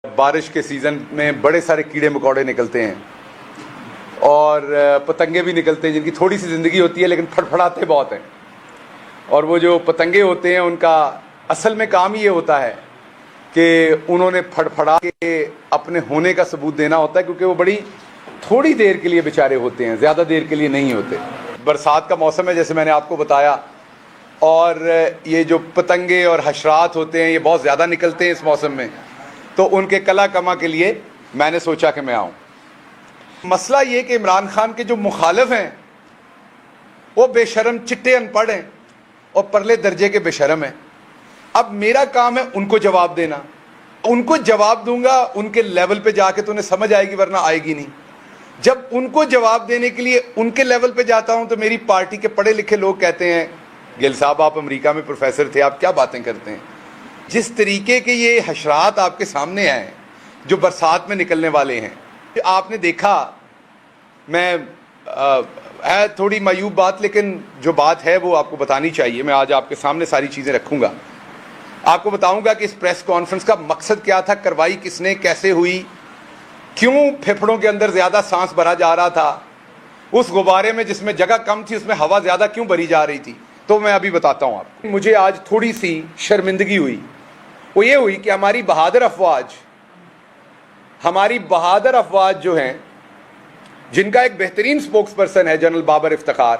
بارش کے سیزن میں بڑے سارے کیڑے مکوڑے نکلتے ہیں اور پتنگے بھی نکلتے ہیں جن کی تھوڑی سی زندگی ہوتی ہے لیکن پھڑپھڑاتے بہت ہیں. اور وہ جو پتنگے ہوتے ہیں ان کا اصل میں کام یہ ہوتا ہے کہ انہوں نے پھڑپھڑا کے اپنے ہونے کا ثبوت دینا ہوتا ہے، کیونکہ وہ بڑی تھوڑی دیر کے لیے بیچارے ہوتے ہیں، زیادہ دیر کے لیے نہیں ہوتے. برسات کا موسم ہے جیسے میں نے آپ کو بتایا، اور یہ جو پتنگے اور حشرات ہوتے ہیں یہ بہت زیادہ نکلتے ہیں اس موسم میں، تو ان کے کلا کما کے لیے میں نے سوچا کہ میں آؤں. مسئلہ یہ کہ عمران خان کے جو مخالف ہیں وہ بے شرم چٹے ان پڑھ ہیں اور پرلے درجے کے بے شرم ہیں. اب میرا کام ہے ان کو جواب دینا. ان کو جواب دوں گا ان کے لیول پہ جا کے تو انہیں سمجھ آئے گی، ورنہ آئے گی نہیں. جب ان کو جواب دینے کے لیے ان کے لیول پہ جاتا ہوں تو میری پارٹی کے پڑھے لکھے لوگ کہتے ہیں گل صاحب آپ امریکہ میں پروفیسر تھے، آپ کیا باتیں کرتے ہیں. جس طریقے کے یہ حشرات آپ کے سامنے آئے جو برسات میں نکلنے والے ہیں، آپ نے دیکھا، میں ہے تھوڑی معیوب بات لیکن جو بات ہے وہ آپ کو بتانی چاہیے. میں آج آپ کے سامنے ساری چیزیں رکھوں گا، آپ کو بتاؤں گا کہ اس پریس کانفرنس کا مقصد کیا تھا، کروائی کس نے، کیسے ہوئی، کیوں پھیپھڑوں کے اندر زیادہ سانس بھرا جا رہا تھا، اس غبارے میں جس میں جگہ کم تھی اس میں ہوا زیادہ کیوں بھری جا رہی تھی. تو میں ابھی بتاتا ہوں آپ کو. مجھے آج تھوڑی سی شرمندگی ہوئی، وہ یہ ہوئی کہ ہماری بہادر افواج جو ہیں، جن کا ایک بہترین سپوکس پرسن ہے جنرل بابر افتخار،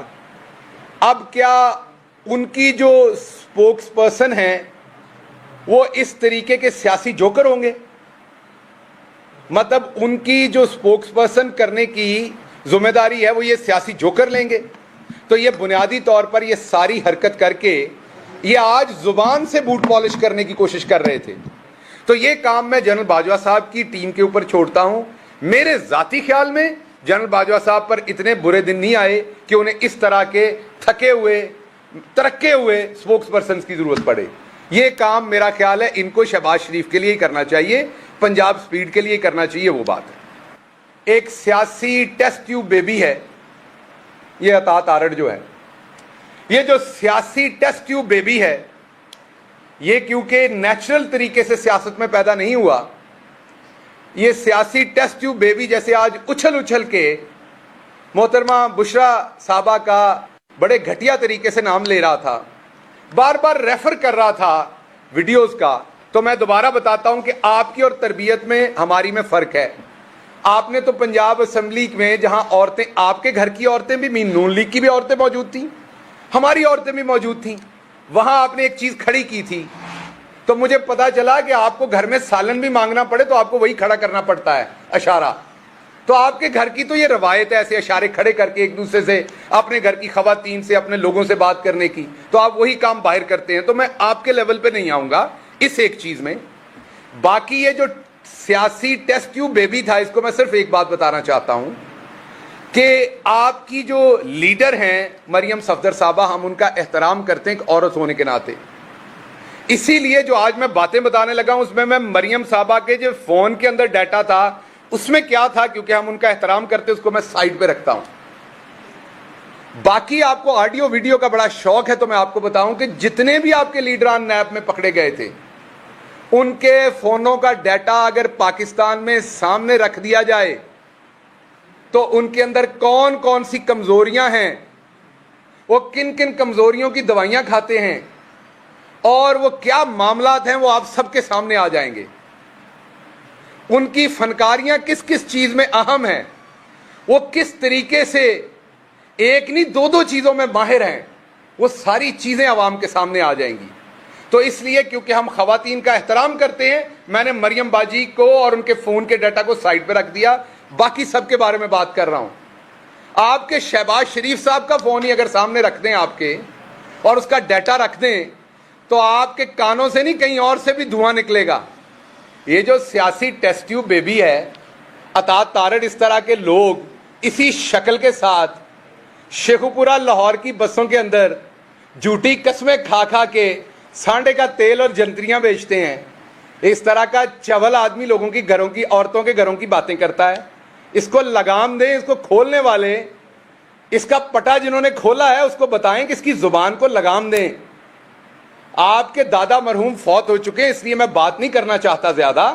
اب کیا ان کی جو سپوکس پرسن ہیں وہ اس طریقے کے سیاسی جوکر ہوں گے؟ مطلب ان کی جو سپوکس پرسن کرنے کی ذمہ داری ہے وہ یہ سیاسی جوکر لیں گے؟ تو یہ بنیادی طور پر یہ ساری حرکت کر کے یہ آج زبان سے بوٹ پالش کرنے کی کوشش کر رہے تھے. تو یہ کام میں جنرل باجوہ صاحب کی ٹیم کے اوپر چھوڑتا ہوں. میرے ذاتی خیال میں جنرل باجوہ صاحب پر اتنے برے دن نہیں آئے کہ انہیں اس طرح کے تھکے ہوئے ترکے ہوئے سپوکس پرسنز کی ضرورت پڑے. یہ کام میرا خیال ہے ان کو شہباز شریف کے لیے ہی کرنا چاہیے، پنجاب سپیڈ کے لیے کرنا چاہیے. وہ بات ہے ایک سیاسی ٹیسٹ ٹیوب بیبی ہے یہ عطا تارڑ جو ہے، یہ جو سیاسی ٹیسٹ ٹیوب بیبی ہے یہ کیونکہ نیچرل طریقے سے سیاست میں پیدا نہیں ہوا. یہ سیاسی ٹیسٹ ٹیوب بیبی جیسے آج اچھل کے محترمہ بشرا صاحبہ کا بڑے گھٹیا طریقے سے نام لے رہا تھا، بار بار ریفر کر رہا تھا ویڈیوز کا. تو میں دوبارہ بتاتا ہوں کہ آپ کی اور تربیت میں ہماری میں فرق ہے. آپ نے تو پنجاب اسمبلی میں جہاں عورتیں، آپ کے گھر کی عورتیں بھی، نون لیگ کی بھی عورتیں موجود تھیں، ہماری عورتیں بھی موجود تھیں، وہاں آپ نے ایک چیز کھڑی کی تھی. تو مجھے پتا چلا کہ آپ کو گھر میں سالن بھی مانگنا پڑے تو آپ کو وہی کھڑا کرنا پڑتا ہے، اشارہ. تو آپ کے گھر کی تو یہ روایت ہے ایسے اشارے کھڑے کر کے ایک دوسرے سے اپنے گھر کی خواتین سے، اپنے لوگوں سے بات کرنے کی. تو آپ وہی کام باہر کرتے ہیں. تو میں آپ کے لیول پہ نہیں آؤں گا اس ایک چیز میں. باقی یہ جو سیاسی ٹیسٹ ٹیوب بیبی تھا، اس کو میں صرف ایک بات بتانا چاہتا ہوں کہ آپ کی جو لیڈر ہیں مریم صفدر صاحبہ، ہم ان کا احترام کرتے ہیں ایک عورت ہونے کے ناطے. اسی لیے جو آج میں باتیں بتانے لگا ہوں اس میں مریم صاحبہ کے جو فون کے اندر ڈیٹا تھا اس میں کیا تھا، کیونکہ ہم ان کا احترام کرتے اس کو میں سائڈ پہ رکھتا ہوں. باقی آپ کو آڈیو ویڈیو کا بڑا شوق ہے تو میں آپ کو بتاؤں کہ جتنے بھی آپ کے لیڈران نیب میں پکڑے گئے تھے ان کے فونوں کا ڈیٹا اگر پاکستان میں سامنے رکھ دیا جائے تو ان کے اندر کون کون سی کمزوریاں ہیں، وہ کن کن کمزوریوں کی دوائیاں کھاتے ہیں، اور وہ کیا معاملات ہیں، وہ آپ سب کے سامنے آ جائیں گے. ان کی فنکاریاں کس کس چیز میں اہم ہیں، وہ کس طریقے سے ایک نہیں دو چیزوں میں ماہر ہیں، وہ ساری چیزیں عوام کے سامنے آ جائیں گی. تو اس لیے کیونکہ ہم خواتین کا احترام کرتے ہیں، میں نے مریم باجی کو اور ان کے فون کے ڈیٹا کو سائڈ پہ رکھ دیا، باقی سب کے بارے میں بات کر رہا ہوں. آپ کے شہباز شریف صاحب کا فون ہی اگر سامنے رکھ دیں آپ کے اور اس کا ڈیٹا رکھ دیں تو آپ کے کانوں سے نہیں کہیں اور سے بھی دھواں نکلے گا. یہ جو سیاسی ٹیسٹ ٹیوب بیبی ہے عطا تارڑ، اس طرح کے لوگ اسی شکل کے ساتھ شیخوپورہ لاہور کی بسوں کے اندر جھوٹی قسمیں کھا کے سانڈے کا تیل اور جنتریاں بیچتے ہیں. اس طرح کا چول آدمی لوگوں کی گھروں کی، عورتوں کے گھروں کی باتیں کرتا ہے. اس کو لگام دیں، اس کو کھولنے والے، اس کا پٹا جنہوں نے کھولا ہے اس کو بتائیں کہ اس کی زبان کو لگام دیں. آپ کے دادا مرحوم فوت ہو چکے ہیں اس لیے میں بات نہیں کرنا چاہتا زیادہ.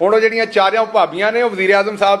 ਹੁਣ ਜਿਹੜੀਆਂ ਚਾਰਿਆਂ ਭਾਬੀਆਂ ਨੇ, ਉਹ ਵਜ਼ੀਰ ਆਜ਼ਮ ਸਾਹਿਬ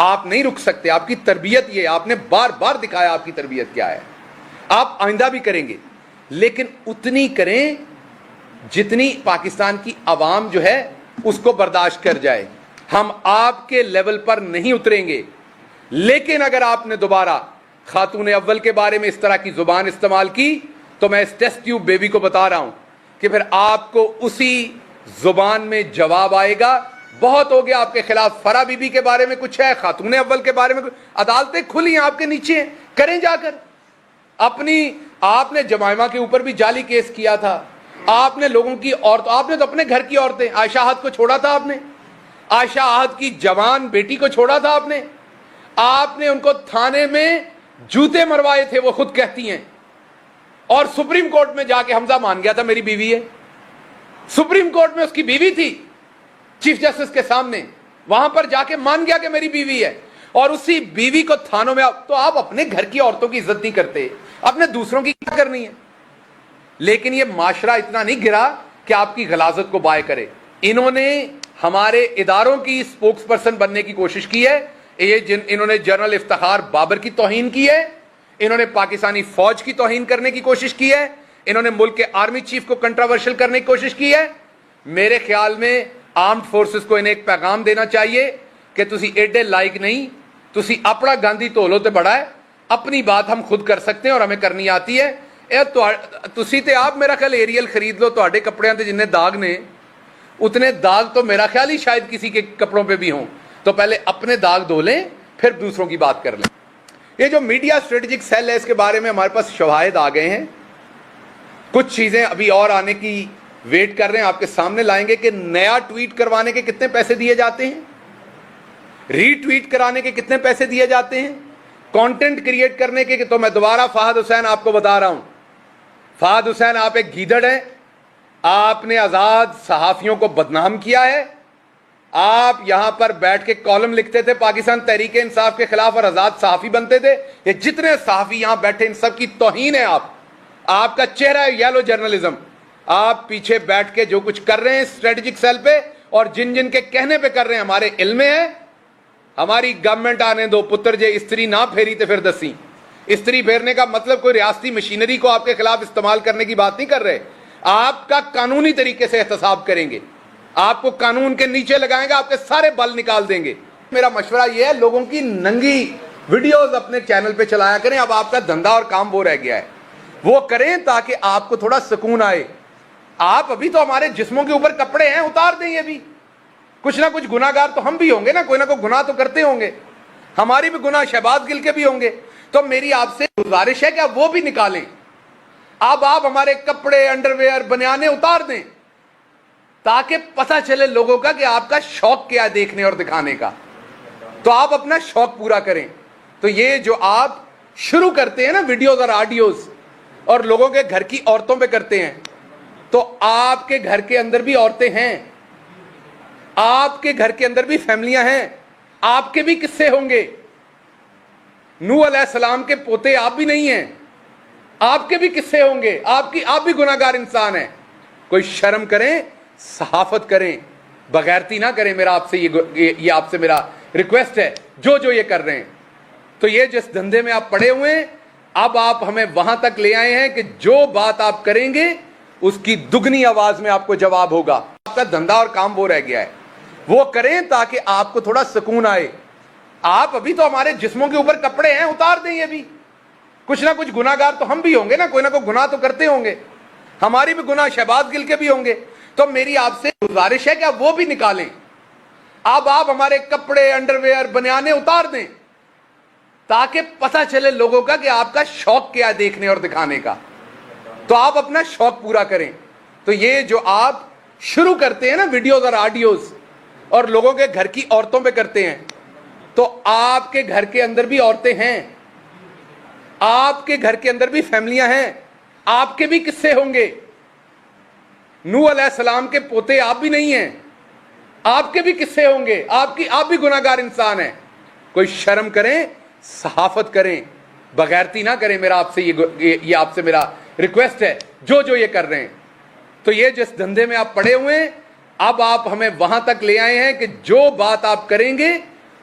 آپ نہیں رک سکتے. آپ کی تربیت یہ, آپ نے بار بار دکھایا آپ کی تربیت کیا ہے. آپ آئندہ بھی کریں گے, لیکن اتنی کریں جتنی پاکستان کی عوام جو ہے اس کو برداشت کر جائے. ہم آپ کے لیول پر نہیں اتریں گے, لیکن اگر آپ نے دوبارہ خاتون اول کے بارے میں اس طرح کی زبان استعمال کی تو میں اس ٹیسٹ ٹیوب بیبی کو بتا رہا ہوں کہ پھر آپ کو اسی زبان میں جواب آئے گا. بہت ہو گیا آپ کے خلاف. فرا بی بی کے بارے میں کچھ ہے, خاتون اول کے بارے میں کچھ, عدالتیں کھلی ہیں آپ کے نیچے ہیں, کریں جا کر. آپ نے جمائمہ کے اوپر بھی جعلی کیس کیا تھا. آپ نے لوگوں کی آپ نے تو اپنے گھر کی عورتیں, عائشہ احد کو چھوڑا تھا آپ نے, عائشہ احد کی جوان بیٹی کو چھوڑا تھا آپ نے ان کو تھانے میں جوتے مروائے تھے, وہ خود کہتی ہیں, اور سپریم کورٹ میں جا کے حمزہ مان گیا تھا میری بیوی ہے. سپریم کورٹ میں اس کی بیوی تھی, چیف جسٹس کے سامنے, وہاں پر جا کے مان گیا کہ میری بیوی ہے, اور اسی بیوی کو تھانوں میں. تو آپ اپنے گھر کی عورتوں کی عزت نہیں کرتے, اپنے دوسروں کی کیا کرنی ہے. لیکن یہ معاشرہ اتنا نہیں گرا کہ آپ کی غلاظت کو بائے کرے. انہوں نے ہمارے اداروں کی سپوکس پرسن بننے کی کوشش کی ہے. انہوں نے جنرل افتخار بابر کی توہین کی ہے, انہوں نے پاکستانی فوج کی توہین کرنے کی کوشش کی ہے, انہوں نے ملک کے آرمی چیف کو کنٹراورشل کرنے کی کوشش کی ہے. میرے خیال میں آرمڈ فورسز کو انہیں ایک پیغام دینا چاہیے کہ تسی ایڈے لائق نہیں, تسی اپنا گاندھی تولو تے بڑا ہے, اپنی بات ہم خود کر سکتے ہیں اور ہمیں کرنی آتی ہے. تسی تے آپ میرا خیال ایریل خرید لو, تواڈے کپڑیاں تے جننے داغ نے اتنے داغ تو میرا خیال ہی شاید کسی کے کپڑوں پہ بھی ہوں. تو پہلے اپنے داغ دھو لیں, پھر دوسروں کی بات کر لیں. یہ جو میڈیا اسٹریٹجک سیل ہے, اس کے بارے میں ہمارے پاس شواہد آ گئے ہیں. کچھ چیزیں ابھی اور آنے کی ویٹ کر رہے ہیں, آپ کے سامنے لائیں گے کہ نیا ٹویٹ کروانے کے کتنے پیسے دیے جاتے ہیں, ری ٹویٹ کرانے کے کتنے پیسے دیے جاتے ہیں, کانٹینٹ کریٹ کرنے کے. تو میں دوبارہ فہد حسین آپ کو بتا رہا ہوں, فہد حسین آپ ایک گیدڑ ہیں, آپ نے آزاد صحافیوں کو بدنام کیا ہے. آپ یہاں پر بیٹھ کے کالم لکھتے تھے پاکستان تحریک انصاف کے خلاف اور آزاد صحافی بنتے تھے. یہ جتنے صحافی یہاں بیٹھے ان سب کی توہین ہے. آپ کا چہرہ ہے یلو جرنلزم. آپ پیچھے بیٹھ کے جو کچھ کر رہے ہیں اسٹریٹجک سیل پہ, اور جن جن کے کہنے پہ کر رہے ہیں, ہمارے علم میں ہے. ہماری گورنمنٹ آنے دو پتر جے استری نہ پھیری تے پھر دسی. استری پھیرنے کا مطلب کوئی ریاستی مشینری کو آپ کے خلاف استعمال کرنے کی بات نہیں کر رہے. آپ کا قانونی طریقے سے احتساب کریں گے, آپ کو قانون کے نیچے لگائیں گے, آپ کے سارے بل نکال دیں گے. میرا مشورہ یہ ہے, لوگوں کی ننگی ویڈیوز اپنے چینل پہ چلایا کریں. اب آپ کا دھندا اور کام وہ رہ گیا ہے, وہ کریں تاکہ آپ کو تھوڑا سکون آئے. آپ ابھی تو ہمارے جسموں کے اوپر کپڑے ہیں, اتار دیں. یہ بھی کچھ نہ کچھ گناہگار تو ہم بھی ہوں گے نا, کوئی نہ کوئی گناہ تو کرتے ہوں گے. ہماری بھی گناہ شہباز گل کے بھی ہوں گے. تو میری آپ سے گزارش ہے کہ آپ وہ بھی نکالیں. اب آپ ہمارے کپڑے, انڈر ویئر, بنیانے اتار دیں تاکہ پتہ چلے لوگوں کا کہ آپ کا شوق کیا ہے دیکھنے اور دکھانے کا. تو آپ اپنا شوق پورا کریں. تو یہ جو آپ شروع کرتے ہیں نا ویڈیوز اور آڈیوز, اور لوگوں کے گھر کی عورتوں پہ کرتے ہیں, تو آپ کے گھر کے اندر بھی عورتیں ہیں, آپ کے گھر کے اندر بھی فیملیاں ہیں, آپ کے بھی قصے ہوں گے. نوح علیہ السلام کے پوتے آپ بھی نہیں ہیں, آپ کے بھی قصے ہوں گے, آپ بھی گناہگار انسان ہیں. کوئی شرم کریں, صحافت کریں, بغیرتی نہ کریں. میرا آپ سے یہ آپ سے میرا ریکویسٹ ہے, جو یہ کر رہے ہیں. تو یہ جس دھندے میں آپ پڑے ہوئے ہیں, اب آپ ہمیں وہاں تک لے آئے ہیں کہ جو بات آپ کریں گے اس کی دگنی آواز میں آپ کو جواب ہوگا. آپ کا دھندا اور کام وہ رہ گیا ہے, وہ کریں تاکہ آپ کو تھوڑا سکون آئے. آپ ابھی تو ہمارے جسموں کے اوپر کپڑے ہیں, اتار دیں. یہ بھی کچھ نہ کچھ گناہگار تو ہم بھی ہوں گے نا, کوئی نہ کوئی گناہ تو کرتے ہوں گے. ہماری بھی گناہ شہباز گل کے بھی ہوں گے. تو میری آپ سے گزارش ہے کہ آپ وہ بھی نکالیں. اب آپ ہمارے کپڑے, انڈر ویئر, بنیانے اتار دیں تاکہ پتہ چلے لوگوں کا کہ آپ کا شوق کیا ہے دیکھنے اور دکھانے کا. تو آپ اپنا شوق پورا کریں. تو یہ جو آپ شروع کرتے ہیں نا ویڈیوز اور آڈیوز, اور لوگوں کے گھر کی عورتوں پہ کرتے ہیں, تو آپ کے گھر کے اندر بھی عورتیں ہیں, آپ کے گھر کے اندر بھی فیملیاں ہیں, آپ کے بھی قصے ہوں گے. نوح علیہ السلام کے پوتے آپ بھی نہیں ہیں, آپ کے بھی قصے ہوں گے, آپ بھی گناہگار انسان ہیں. کوئی شرم کریں, صحافت کریں, بغیرتی نہ کریں. میرا آپ سے یہ آپ سے میرا ریکویسٹ ہے, جو یہ کر رہے ہیں. تو یہ جس دھندے میں آپ پڑے ہوئے ہیں, اب آپ ہمیں وہاں تک لے آئے ہیں کہ جو بات آپ کریں گے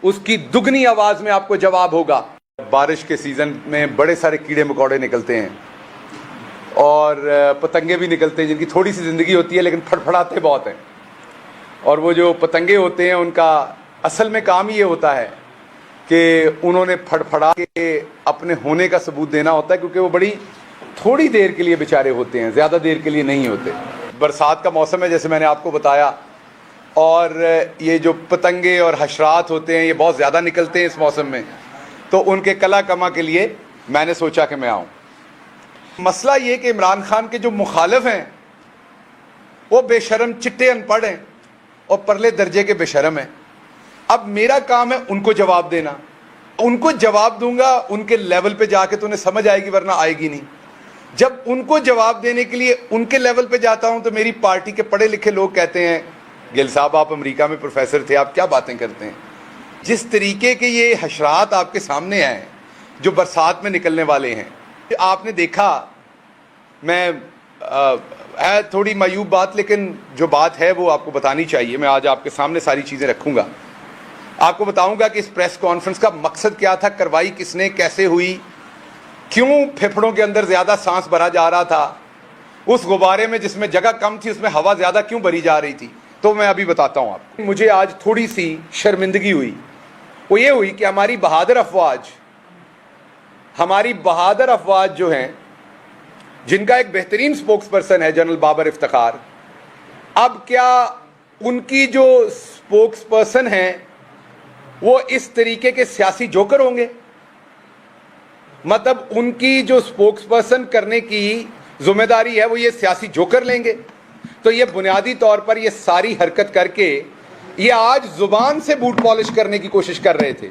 اس کی دگنی آواز میں آپ کو جواب ہوگا۔ بارش کے سیزن میں بڑے سارے کیڑے مکوڑے نکلتے ہیں اور پتنگے بھی نکلتے ہیں جن کی تھوڑی سی زندگی ہوتی ہے لیکن پھڑپھڑاتے بہت ہیں، اور وہ جو پتنگے ہوتے ہیں ان کا اصل میں کام یہ ہوتا ہے کہ انہوں نے پھڑپھڑا کے اپنے ہونے کا ثبوت دینا ہوتا ہے، کیونکہ وہ بڑی تھوڑی دیر کے لیے بیچارے ہوتے ہیں، زیادہ دیر کے لیے نہیں ہوتے۔ برسات کا موسم ہے جیسے میں نے آپ کو بتایا، اور یہ جو پتنگے اور حشرات ہوتے ہیں یہ بہت زیادہ نکلتے ہیں اس موسم میں، تو ان کے کلا کما کے لیے میں نے سوچا کہ میں آؤں۔ مسئلہ یہ کہ عمران خان کے جو مخالف ہیں وہ بے شرم چٹے ان پڑھ ہیں اور پرلے درجے کے بے شرم ہیں۔ اب میرا کام ہے ان کو جواب دینا، ان کو جواب دوں گا ان کے لیول پہ جا کے تو انہیں سمجھ آئے گی، ورنہ آئے گی نہیں۔ جب ان کو جواب دینے کے لیے ان کے لیول پہ جاتا ہوں تو میری پارٹی کے پڑھے لکھے لوگ کہتے ہیں گل صاحب آپ امریکہ میں پروفیسر تھے، آپ کیا باتیں کرتے ہیں۔ جس طریقے کے یہ حشرات آپ کے سامنے ہیں جو برسات میں نکلنے والے ہیں، آپ نے دیکھا، میں ہے تھوڑی معیوب بات لیکن جو بات ہے وہ آپ کو بتانی چاہیے، میں آج آپ کے سامنے ساری چیزیں رکھوں گا، آپ کو بتاؤں گا کہ اس پریس کانفرنس کا مقصد کیا تھا، کروائی کس نے، کیسے ہوئی، کیوں پھیپھڑوں کے اندر زیادہ سانس بھرا جا رہا تھا، اس غبارے میں جس میں جگہ کم تھی اس میں ہوا زیادہ کیوں بھری جا رہی تھی، تو میں ابھی بتاتا ہوں آپ کو۔ مجھے آج تھوڑی سی شرمندگی ہوئی، وہ یہ ہوئی کہ ہماری بہادر افواج جو ہیں، جن کا ایک بہترین سپوکس پرسن ہے جنرل بابر افتخار، اب کیا ان کی جو سپوکس پرسن ہیں وہ اس طریقے کے سیاسی جوکر ہوں گے؟ مطلب ان کی جو سپوکس پرسن کرنے کی ذمہ داری ہے وہ یہ سیاسی جوکر لیں گے؟ تو یہ بنیادی طور پر یہ ساری حرکت کر کے یہ آج زبان سے بوٹ پالش کرنے کی کوشش کر رہے تھے،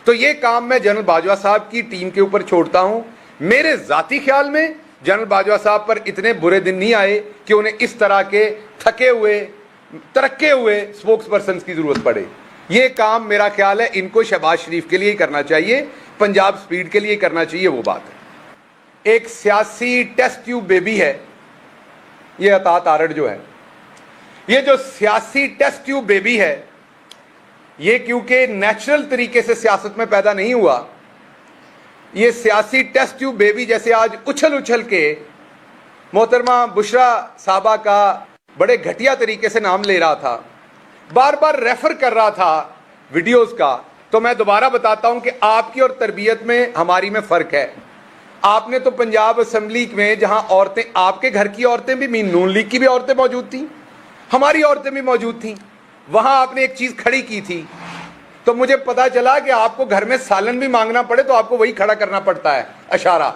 تو یہ کام میں جنرل باجوہ صاحب کی ٹیم کے اوپر چھوڑتا ہوں۔ میرے ذاتی خیال میں جنرل باجوہ صاحب پر اتنے برے دن نہیں آئے کہ انہیں اس طرح کے تھکے ہوئے ترکے ہوئے سپوکس پرسنز کی ضرورت پڑے۔ یہ کام میرا خیال ہے ان کو شہباز شریف کے لیے ہی کرنا چاہیے، پنجاب سپیڈ کے لیے کرنا چاہیے، وہ بات ہے۔ ایک سیاسی ٹیسٹ ٹیوب بیبی ہے یہ عطا تارڑ جو ہے، یہ جو سیاسی ٹیسٹ ٹیوب بیبی ہے یہ کیونکہ نیچرل طریقے سے سیاست میں پیدا نہیں ہوا، یہ سیاسی ٹیسٹ ٹیوب بیبی جیسے آج اچھل اچھل کے محترمہ بشرا صاحبہ کا بڑے گھٹیا طریقے سے نام لے رہا تھا، بار بار ریفر کر رہا تھا ویڈیوز کا، تو میں دوبارہ بتاتا ہوں کہ آپ کی اور تربیت میں ہماری میں فرق ہے۔ آپ نے تو پنجاب اسمبلی میں جہاں عورتیں، آپ کے گھر کی عورتیں بھی، نون لیگ کی بھی عورتیں موجود تھیں، ہماری عورتیں بھی موجود تھیں، وہاں آپ نے ایک چیز کھڑی کی تھی، تو مجھے پتا چلا کہ آپ کو گھر میں سالن بھی مانگنا پڑے تو آپ کو وہی کھڑا کرنا پڑتا ہے، اشارہ۔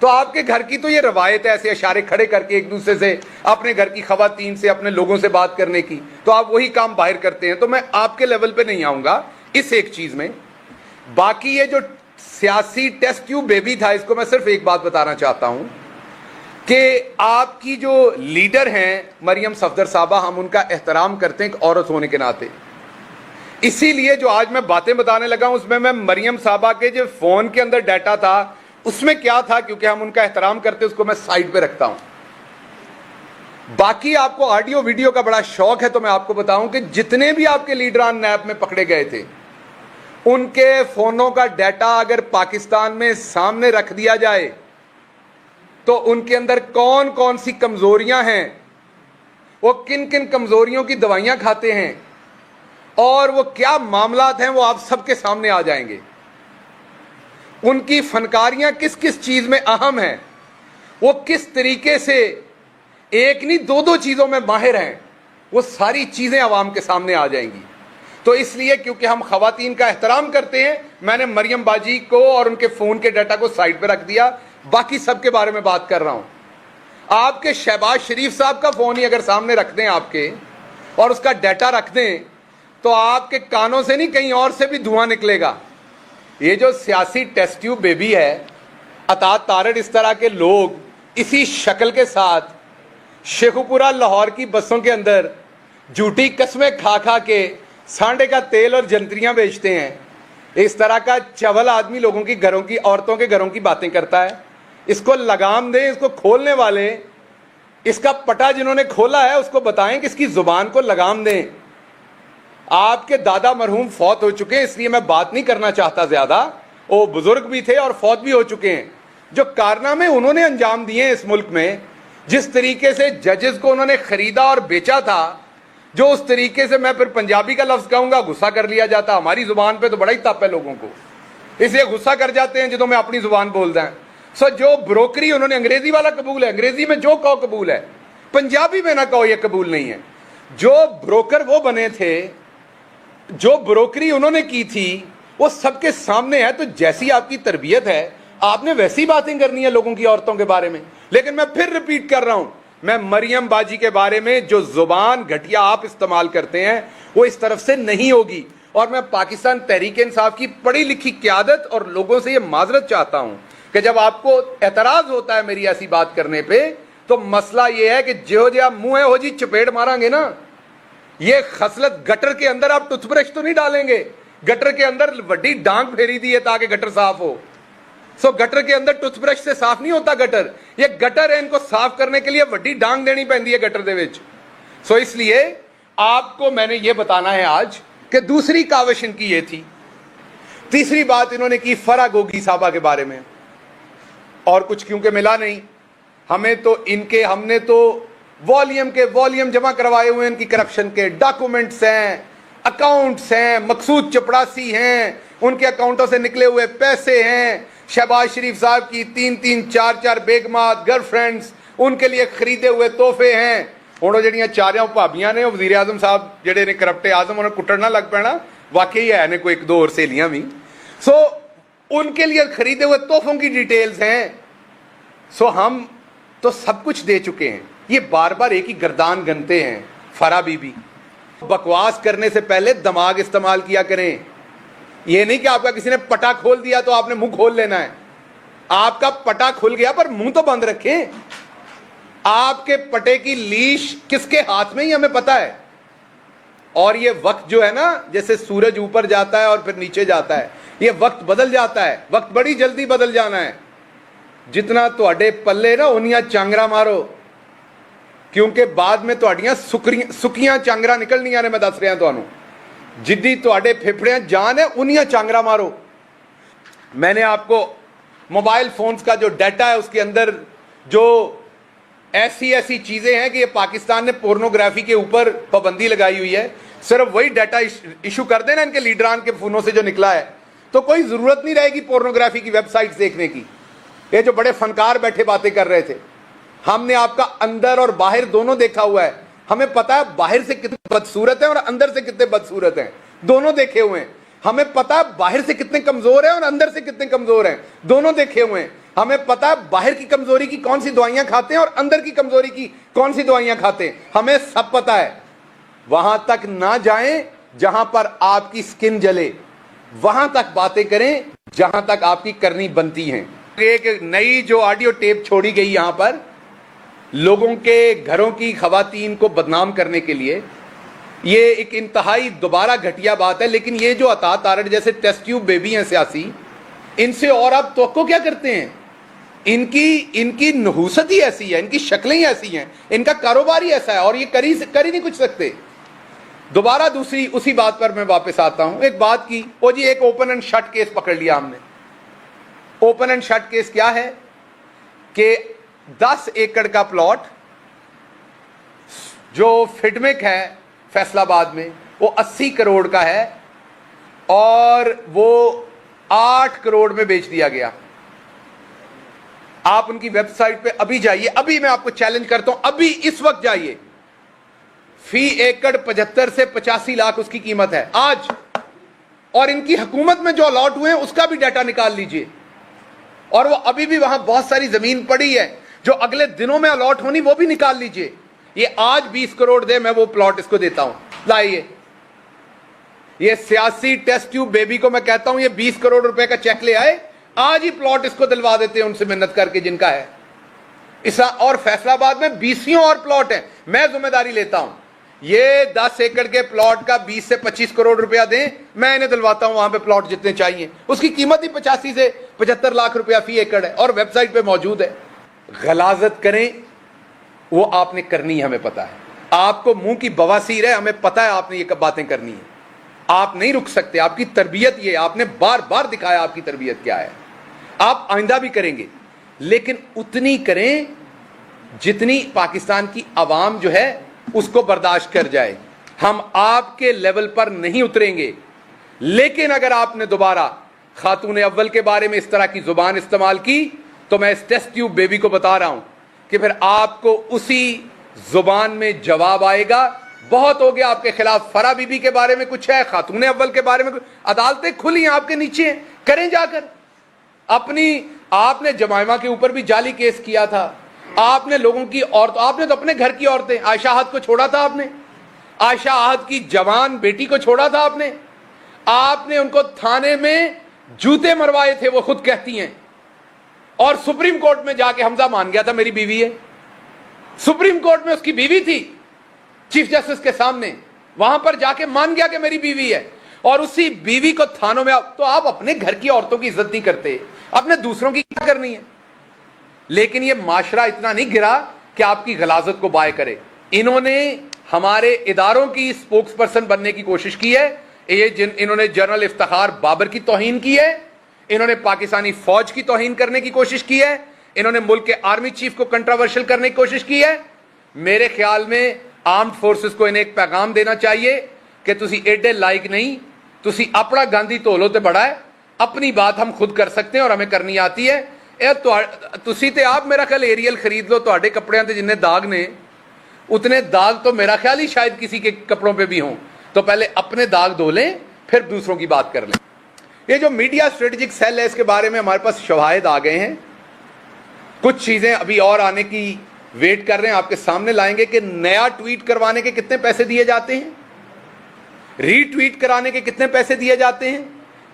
تو آپ کے گھر کی تو یہ روایت ہے ایسے اشارے کھڑے کر کے ایک دوسرے سے اپنے گھر کی خواتین سے، اپنے لوگوں سے بات کرنے کی، تو آپ وہی کام باہر کرتے ہیں، تو میں آپ کے لیول پہ نہیں آؤں گا اس ایک چیز میں۔ باقی یہ جو سیاسی ٹیسٹ ٹیوب بیبی تھا، اس کو میں صرف ایک بات بتانا چاہتا ہوں کہ آپ کی جو لیڈر ہیں مریم صفدر صاحبہ، ہم ان کا احترام کرتے ہیں ایک عورت ہونے کے ناطے، اسی لیے جو آج میں باتیں بتانے لگا ہوں اس میں مریم صاحبہ کے جو فون کے اندر ڈیٹا تھا اس میں کیا تھا، کیونکہ ہم ان کا احترام کرتے اس کو میں سائڈ پہ رکھتا ہوں۔ باقی آپ کو آڈیو ویڈیو کا بڑا شوق ہے تو میں آپ کو بتاؤں کہ جتنے بھی آپ کے لیڈران نیب میں پکڑے گئے تھے ان کے فونوں کا ڈیٹا اگر پاکستان میں سامنے رکھ دیا جائے تو ان کے اندر کون کون سی کمزوریاں ہیں، وہ کن کن کمزوریوں کی دوائیاں کھاتے ہیں، اور وہ کیا معاملات ہیں، وہ آپ سب کے سامنے آ جائیں گے۔ ان کی فنکاریاں کس کس چیز میں اہم ہیں، وہ کس طریقے سے ایک نہیں دو چیزوں میں ماہر ہیں، وہ ساری چیزیں عوام کے سامنے آ جائیں گی۔ تو اس لیے کیونکہ ہم خواتین کا احترام کرتے ہیں، میں نے مریم باجی کو اور ان کے فون کے ڈیٹا کو سائڈ پہ رکھ دیا، باقی سب کے بارے میں بات کر رہا ہوں۔ آپ کے شہباز شریف صاحب کا فون ہی اگر سامنے رکھ دیں آپ کے اور اس کا ڈیٹا رکھ دیں تو آپ کے کانوں سے نہیں کہیں اور سے بھی دھواں نکلے گا۔ یہ جو سیاسی ٹیسٹ ٹیوب بیبی ہے عطا تارڑ، اس طرح کے لوگ اسی شکل کے ساتھ شیخوپورہ لاہور کی بسوں کے اندر جھوٹی قسمیں کھا کھا کے سانڈے کا تیل اور جنتریاں بیچتے ہیں، اس طرح کا چول آدمی لوگوں کی گھروں کی عورتوں کے گھروں کی باتیں کرتا ہے۔ اس کو لگام دیں، اس کو کھولنے والے، اس کا پٹا جنہوں نے کھولا ہے اس کو بتائیں کہ اس کی زبان کو لگام دیں۔ آپ کے دادا مرحوم فوت ہو چکے ہیں، اس لیے میں بات نہیں کرنا چاہتا زیادہ، وہ بزرگ بھی تھے اور فوت بھی ہو چکے ہیں. جو کارنامے انہوں نے انجام دیے ہیں اس ملک میں، جس طریقے سے ججز کو انہوں نے خریدا اور بیچا تھا، جو اس طریقے سے، میں پھر پنجابی کا لفظ کہوں گا، غصہ کر لیا جاتا. ہماری زبان پہ تو بڑا ہی تپ ہے لوگوں کو، اس لیے غصہ کر جاتے ہیں جدوں میں اپنی زبان بولتا ہے. جو بروکری انہوں نے، انگریزی والا قبول ہے، انگریزی میں جو کہو قبول ہے، پنجابی میں نہ کہو یہ قبول نہیں ہے. جو بروکر وہ بنے تھے، جو بروکری انہوں نے کی تھی، وہ سب کے سامنے ہے. تو جیسی آپ کی تربیت ہے، آپ نے ویسی باتیں کرنی ہے لوگوں کی عورتوں کے بارے میں. لیکن میں پھر ریپیٹ کر رہا ہوں، میں مریم باجی کے بارے میں جو زبان گھٹیا آپ استعمال کرتے ہیں وہ اس طرف سے نہیں ہوگی. اور میں پاکستان تحریک انصاف کی پڑھی لکھی قیادت اور لوگوں سے یہ معذرت چاہتا ہوں کہ جب آپ کو اعتراض ہوتا ہے میری ایسی بات کرنے پہ، تو مسئلہ یہ ہے کہ جو منہ ہے ہو جی چپیڑ ماریں گے نا. یہ خصلت گٹر کے اندر آپ ٹوتھ برش تو نہیں ڈالیں گے، گٹر کے اندر وڈی ڈانگ پھیری دی ہے تاکہ گٹر صاف ہو. گٹر کے اندر ٹوتھ برش سے صاف نہیں ہوتا گٹر، یہ گٹر ہے، ان کو صاف کرنے کے لیے وڈی ڈانگ دینی پہنتی ہے گٹر دے وچ. اس لیے آپ کو میں نے یہ بتانا ہے آج کہ دوسری کاوش ان کی یہ تھی. تیسری بات انہوں نے کی فرح گوگی صاحبہ کے بارے میں، اور کچھ کیونکہ ملا نہیں ہمیں، تو ہم نے تو والیوم کے والیوم جمع کروائے ہوئے ان کی کرپشن کے، ڈاکومنٹس ہیں، اکاؤنٹس ہیں، مقصود چپڑاسی ہیں، ان کے اکاؤنٹوں سے نکلے ہوئے پیسے ہیں. شہباز شریف صاحب کی 3-3 4-4 بیگمات، گرل فرینڈز، ان کے لیے خریدے ہوئے تحفے ہیں. ہوں جہاں چاریاں بھابیاں نے، وزیر اعظم صاحب جڑے نے کرپٹ اعظم، انہیں کٹڑ نہ لگ پینا، واقعی ہے نے کوئی ایک دو اور سہیلیاں بھی. ان کے لیے خریدے ہوئے تحفوں کی ڈیٹیلز ہیں. ہم تو سب کچھ دے چکے ہیں. یہ بار بار ایک ہی گردان گنتے ہیں. فرح بی بی، بکواس کرنے سے پہلے دماغ استعمال کیا کریں. یہ نہیں کہ آپ کا کسی نے پٹا کھول دیا تو آپ نے منہ کھول لینا ہے. آپ کا پٹا کھل گیا پر منہ تو بند رکھیں. آپ کے پٹے کی لیش کس کے ہاتھ میں ہی ہمیں پتا ہے. اور یہ وقت جو ہے نا، جیسے سورج اوپر جاتا ہے اور پھر نیچے جاتا ہے، یہ وقت بدل جاتا ہے. وقت بڑی جلدی بدل جانا ہے. جتنا تواڈے پلے نا انیاں چانگرا مارو، کیونکہ بعد میں تواڈیاں سکیاں چانگرا نکلنیاں نے. میں دس رہا تانوں، جدی تواڈے پھپڑیاں جان ہے انیاں چانگرا مارو. میں نے آپ کو موبائل فونز کا جو ڈیٹا ہے اس کے اندر جو ایسی چیزیں ہیں کہ یہ پاکستان نے پورنوگرافی کے اوپر پابندی لگائی ہوئی ہے، صرف وہی ڈیٹا ایشو کر دینا ان کے لیڈران کے فونوں سے جو نکلا ہے، تو کوئی ضرورت نہیں رہے گی پورنوگرافی کی ویب سائٹس دیکھنے کی. یہ جو بڑے فنکار بیٹھے باتیں کر رہے تھے، ہم نے آپ کا اندر اور باہر دونوں دیکھا ہوا ہے. ہمیں پتا ہے باہر سے کتنے بدصورت ہیں اور اندر سے کتنے بدصورت ہیں، دونوں دیکھے ہوئے ہیں. ہمیں پتا ہے باہر سے کتنے کمزور ہیں اور اندر سے کتنے کمزور ہیں، دونوں دیکھے ہوئے ہیں. ہمیں پتا ہے باہر کی کمزوری کی کون سی دوائیاں کھاتے ہیں اور اندر کی کمزوری کی کون سی دوائیاں کھاتے ہیں، ہمیں سب پتا ہے. وہاں تک نہ جائیں جہاں پر آپ کی سکن جلے، وہاں تک باتیں کریں جہاں تک آپ کی کرنی بنتی ہیں. ایک نئی جو آڈیو ٹیپ چھوڑی گئی یہاں پر لوگوں کے گھروں کی خواتین کو بدنام کرنے کے لیے، یہ ایک انتہائی دوبارہ گھٹیا بات ہے. لیکن یہ جو عطا تارڑ جیسے ٹیسٹ ٹیوب بیبی ہیں سیاسی، ان سے اور آپ توقع کیا کرتے ہیں؟ ان کی نحوست ہی ایسی ہے، ان کی شکلیں ہی ایسی ہیں، ان کا کاروبار ہی ایسا ہے، اور یہ کر ہی نہیں کچھ سکتے. دوبارہ دوسری اسی بات پر میں واپس آتا ہوں. ایک بات کی، وہ جی ایک اوپن اینڈ شٹ کیس پکڑ لیا ہم نے. اوپن اینڈ شٹ کیس کیا ہے کہ 10 ایکڑ کا پلاٹ جو فڈمک ہے فیصل آباد میں، وہ 80 کروڑ کا ہے اور وہ 8 کروڑ میں بیچ دیا گیا. آپ ان کی ویب سائٹ پہ ابھی جائیے، ابھی میں آپ کو چیلنج کرتا ہوں، ابھی اس وقت جائیے. فی ایکڑ 75 سے 85 لاکھ اس کی قیمت ہے آج. اور ان کی حکومت میں جو الاٹ ہوئے ہیں اس کا بھی ڈیٹا نکال لیجئے. اور وہ ابھی بھی وہاں بہت ساری زمین پڑی ہے جو اگلے دنوں میں الاٹ ہونی، وہ بھی نکال لیجئے. یہ آج 20 کروڑ دے، میں وہ پلاٹ اس کو دیتا ہوں. لائیے یہ سیاسی ٹیسٹ ٹیوب بیبی کو میں کہتا ہوں یہ 20 کروڑ روپے کا چیک لے آئے، آج ہی پلاٹ اس کو دلوا دیتے ہیں ان سے محنت کر کے جن کا ہے. اور فیصل آباد میں 20 اور پلاٹ ہیں، میں ذمہ داری لیتا ہوں. یہ 10 ایکڑ کے پلاٹ کا 20 سے 25 کروڑ روپیہ دیں، میں انہیں دلواتا ہوں وہاں پہ پلاٹ جتنے چاہیے. اس کی قیمت ہی 85 سے 75 لاکھ روپیہ فی ایکڑ ہے اور ویب سائٹ پہ موجود ہے. غلاظت کریں وہ آپ نے کرنی ہے، ہمیں پتا ہے. آپ کو منہ کی بواسیر ہے، ہمیں پتا ہے آپ نے یہ باتیں کرنی ہیں. آپ نہیں رک سکتے. آپ کی تربیت یہ, آپ نے بار بار دکھایا آپ کی تربیت کیا ہے. آپ آئندہ بھی کریں گے, لیکن اتنی کریں جتنی پاکستان کی عوام جو ہے اس کو برداشت کر جائے. ہم آپ کے لیول پر نہیں اتریں گے, لیکن اگر آپ نے دوبارہ خاتون اول کے بارے میں اس طرح کی زبان استعمال کی تو میں اس ٹیسٹ ٹیوب بیبی کو بتا رہا ہوں کہ پھر آپ کو اسی زبان میں جواب آئے گا. بہت ہو گیا آپ کے خلاف. فرا بی بی کے بارے میں کچھ ہے, خاتون اول کے بارے میں کچھ, عدالتیں کھلی ہیں آپ کے نیچے ہیں, کریں جا کر. آپ نے جمائمہ کے اوپر بھی جعلی کیس کیا تھا. آپ نے لوگوں کی آپ نے تو اپنے گھر کی عورتیں, عائشہ احد کو چھوڑا تھا آپ نے, عائشہ احد کی جوان بیٹی کو چھوڑا تھا آپ نے ان کو تھانے میں جوتے مروائے تھے, وہ خود کہتی ہیں, اور سپریم کورٹ میں جا کے حمزہ مان گیا تھا میری بیوی ہے. سپریم کورٹ میں اس کی بیوی تھی, چیف جسٹس کے سامنے, وہاں پر جا کے مان گیا کہ میری بیوی ہے, اور اسی بیوی کو تھانوں میں. تو آپ اپنے گھر کی عورتوں کی عزت نہیں کرتے, اپنے دوسروں کی کیا کرنی ہے. لیکن یہ معاشرہ اتنا نہیں گرا کہ آپ کی غلاظت کو بائے کرے. انہوں نے ہمارے اداروں کی اسپوکس پرسن بننے کی کوشش کی ہے. انہوں نے جنرل افتخار بابر کی توہین کی ہے, انہوں نے پاکستانی فوج کی توہین کرنے کی کوشش کی ہے, انہوں نے ملک کے آرمی چیف کو کنٹراورشل کرنے کی کوشش کی ہے. میرے خیال میں آرمڈ فورسز کو انہیں ایک پیغام دینا چاہیے کہ تسی ایڈے لائق نہیں, تسی اپنا گاندھی تولو تے بڑا ہے, اپنی بات ہم خود کر سکتے ہیں اور ہمیں کرنی آتی ہے. تسی تے آپ میرا خیال ایریل خرید لو, تواڈے کپڑیاں تے جننے داغ نے اتنے داغ تو میرا خیال ہی شاید کسی کے کپڑوں پہ بھی ہوں. تو پہلے اپنے داغ دھو لیں, پھر دوسروں کی بات کر لیں. یہ جو میڈیا اسٹریٹجک سیل ہے, اس کے بارے میں ہمارے پاس شواہد آ گئے ہیں. کچھ چیزیں ابھی اور آنے کی ویٹ کر رہے ہیں, آپ کے سامنے لائیں گے کہ نیا ٹویٹ کروانے کے کتنے پیسے دیے جاتے ہیں, ری ٹویٹ کرانے کے کتنے پیسے دیے جاتے ہیں,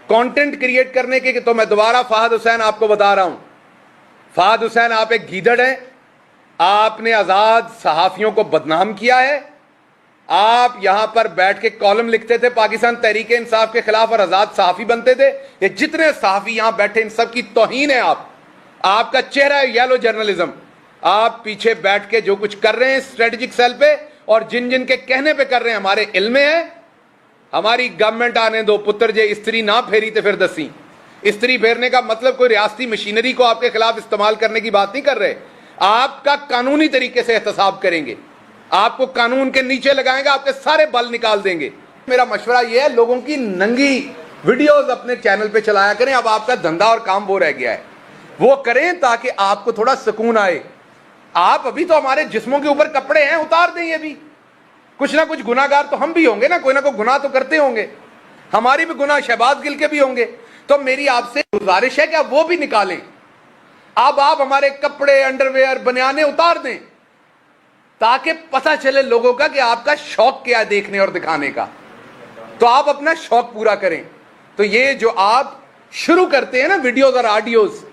کانٹینٹ کریٹ کرنے کے. تو میں دوبارہ فہد حسین آپ کو بتا رہا ہوں, فہد حسین آپ ایک گیدڑ ہیں, آپ نے آزاد صحافیوں کو بدنام کیا ہے. آپ یہاں پر بیٹھ کے کالم لکھتے تھے پاکستان تحریک انصاف کے خلاف اور آزاد صحافی بنتے تھے. یہ جتنے صحافی یہاں بیٹھے ان سب کی توہین ہے. آپ کا چہرہ ہے یلو جرنلزم. آپ پیچھے بیٹھ کے جو کچھ کر رہے ہیں اسٹریٹجک سیل پہ, اور جن جن کے کہنے پہ کر رہے ہیں, ہمارے علم میں ہے. ہماری گورنمنٹ آنے دو پتر جے استری نہ پھیری تے پھر دسی. استری پھیرنے کا مطلب کوئی ریاستی مشینری کو آپ کے خلاف استعمال کرنے کی بات نہیں کر رہے. آپ کا قانونی طریقے سے احتساب کریں گے, آپ کو قانون کے نیچے لگائیں گے, آپ کے سارے بل نکال دیں گے. میرا مشورہ یہ ہے, لوگوں کی ننگی ویڈیوز اپنے چینل پہ چلایا کریں. اب آپ کا دھندا اور کام وہ رہ گیا ہے, وہ کریں تاکہ آپ کو تھوڑا سکون آئے. آپ ابھی تو ہمارے جسموں کے اوپر کپڑے ہیں, اتار دیں. یہ بھی کچھ نہ کچھ گناہگار تو ہم بھی ہوں گے نا, کوئی نہ کوئی گناہ تو کرتے ہوں گے. ہماری بھی گناہ شہباز گل کے بھی ہوں گے. تو میری آپ سے گزارش ہے کہ آپ وہ بھی نکالیں. اب آپ ہمارے کپڑے, انڈر ویئر, بنیانے اتار دیں تاکہ پتہ چلے لوگوں کا کہ آپ کا شوق کیا ہے دیکھنے اور دکھانے کا. تو آپ اپنا شوق پورا کریں. تو یہ جو آپ شروع کرتے ہیں نا ویڈیوز اور آڈیوز,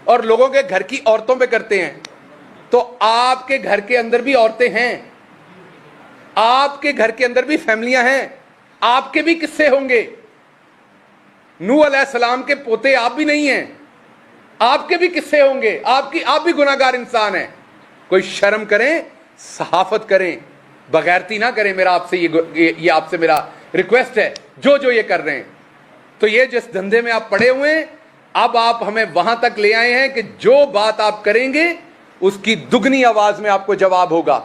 اور لوگوں کے گھر کی عورتوں پہ کرتے ہیں, تو آپ کے گھر کے اندر بھی عورتیں ہیں, آپ کے گھر کے اندر بھی فیملیاں ہیں, آپ کے بھی قصے ہوں گے. نوح علیہ السلام کے پوتے آپ بھی نہیں ہیں, آپ کے بھی قصے ہوں گے, آپ بھی گناہگار انسان ہیں. کوئی شرم کریں, صحافت کریں, بغیرتی نہ کریں. میرا آپ سے یہ آپ سے میرا ریکویسٹ ہے, جو یہ کر رہے ہیں. تو یہ جس دھندے میں آپ پڑے ہوئے ہیں, اب آپ ہمیں وہاں تک لے آئے ہیں کہ جو بات آپ کریں گے اس کی دگنی آواز میں آپ کو جواب ہوگا.